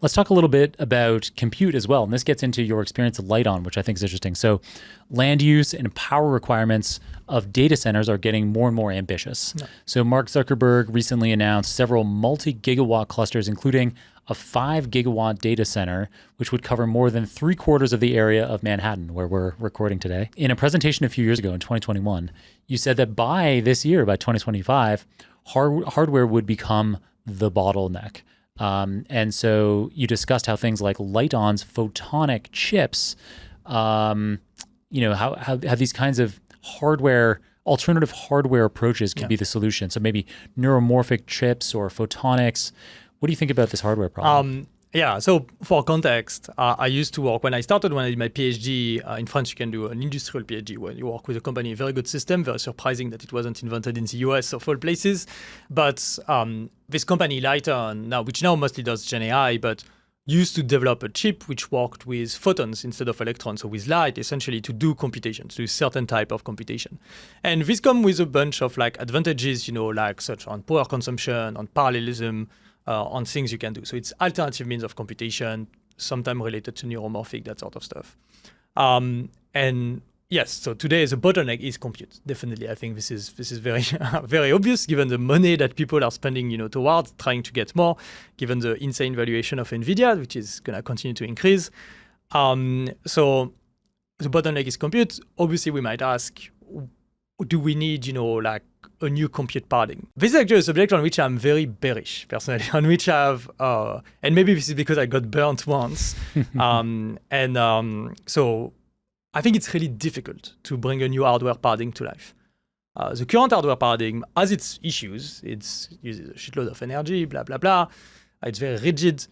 Let's talk a little bit about compute as well. And this gets into your experience at Lighton, which I think is interesting. So land use and power requirements of data centers are getting more and more ambitious. Yeah. So Mark Zuckerberg recently announced several multi-gigawatt clusters, including a 5-gigawatt data center, which would cover more than 3/4 of the area of Manhattan, where we're recording today. In a presentation a few years ago in 2021, you said that by this year, by 2025, hardware would become the bottleneck. And so you discussed how things like Lighton's photonic chips, how these kinds of alternative hardware approaches can be the solution. So maybe neuromorphic chips or photonics. What do you think about this hardware problem? So for context, I used to work, when I did my PhD, in France, you can do an industrial PhD where you work with a company, a very good system, very surprising that it wasn't invented in the US of all places. But this company, Lighton, which now mostly does Gen AI, but used to develop a chip which worked with photons instead of electrons, so with light, essentially to do computation, to do certain type of computation. And this comes with a bunch of advantages, such on power consumption, on parallelism, on things you can do. So it's alternative means of computation, sometimes related to neuromorphic, that sort of stuff. And yes, so today the bottleneck is compute. Definitely, I think this is very very obvious given the money that people are spending, towards trying to get more, given the insane valuation of Nvidia, which is going to continue to increase. So the bottleneck is compute. Obviously, we might ask, do we need, a new compute paradigm? This is actually a subject on which I'm very bearish, personally, on which I have, and maybe this is because I got burnt once. So I think it's really difficult to bring a new hardware paradigm to life. The current hardware paradigm has its issues. It uses a shitload of energy, blah, blah, blah. It's very rigid,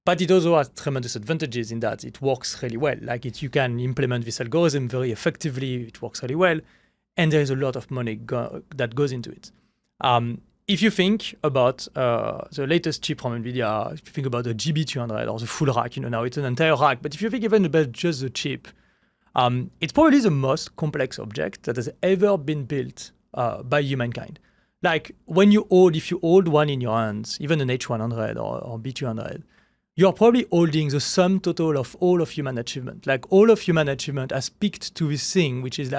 but it also has tremendous advantages in that it works really well. You can implement this algorithm very effectively. It works really well. And there is a lot of money that goes into it. If you think about the latest chip from NVIDIA, if you think about the GB200 or the full rack, now it's an entire rack. But if you think even about just the chip, it's probably the most complex object that has ever been built by humankind. If you hold one in your hands, even an H100 or B200, you're probably holding the sum total of all of human achievement. All of human achievement has peaked to this thing, which is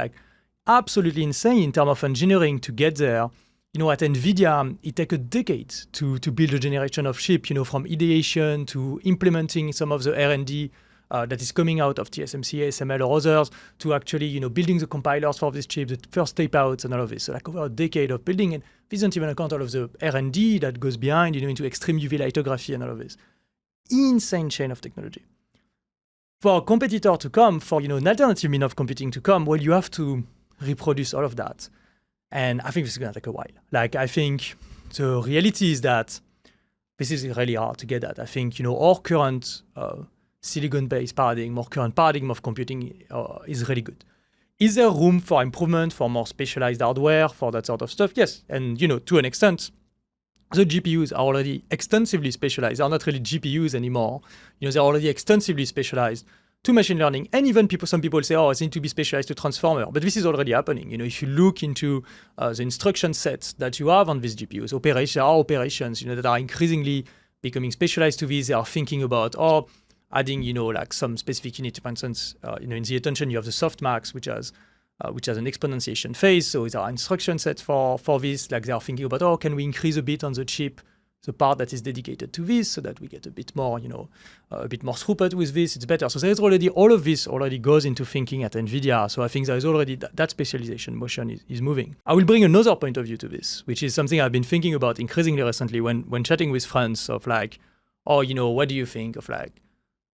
absolutely insane in terms of engineering to get there. At NVIDIA, it takes a decade to build a generation of chip, from ideation to implementing some of the R&D that is coming out of TSMC, ASML or others, to actually, building the compilers for this chip, the first tape outs and all of this. So over a decade of building, and this doesn't even account all of the R&D that goes behind, into extreme UV lithography and all of this. Insane chain of technology. For a competitor to come, for, an alternative mean of computing to come, well, you have to reproduce all of that. And I think this is going to take a while. I think the reality is that this is really hard to get at. I think, our current silicon-based paradigm, our current paradigm of computing is really good. Is there room for improvement, for more specialized hardware, for that sort of stuff? Yes. And, to an extent, the GPUs are already extensively specialized. They're not really GPUs anymore. They're already extensively specialized to machine learning, and even some people say, it needs to be specialized to transformer. But this is already happening. If you look into the instruction sets that you have on these GPUs, operations, that are increasingly becoming specialized to these. They are thinking about, adding, some specific unit. For instance, in the attention, you have the softmax, which has an exponentiation phase. So there are instruction sets for this. They are thinking about, can we increase a bit on the chip, the part that is dedicated to this, so that we get a bit more, a bit more throughput with this, it's better. So there's already, all of this already goes into thinking at NVIDIA. So I think there is already that specialization motion is moving. I will bring another point of view to this, which is something I've been thinking about increasingly recently when chatting with friends of what do you think of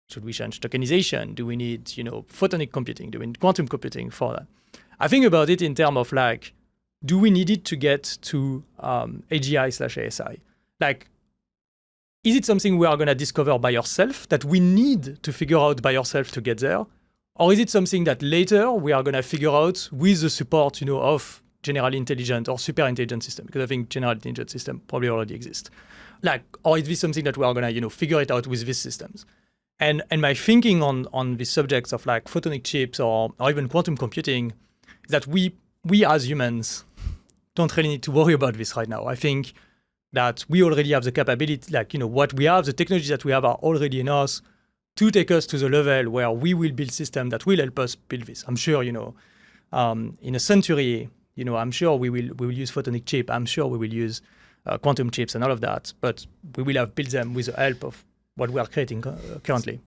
should we change tokenization? Do we need, photonic computing? Do we need quantum computing for that? I think about it in terms of do we need it to get to AGI/ASI? Is it something we are going to discover by ourselves, that we need to figure out by ourselves to get there? Or is it something that later we are going to figure out with the support, of generally intelligent or super intelligent system? Because I think general intelligent system probably already exist. Or is this something that we are going to, figure it out with these systems? And my thinking on the subjects of photonic chips or even quantum computing is that we as humans don't really need to worry about this right now. I think that we already have the capability, like, what we have, the technologies that we have are already enough to take us to the level where we will build systems that will help us build this. I'm sure, in a century, I'm sure we will use photonic chip. I'm sure we will use quantum chips and all of that, but we will have built them with the help of what we are creating currently.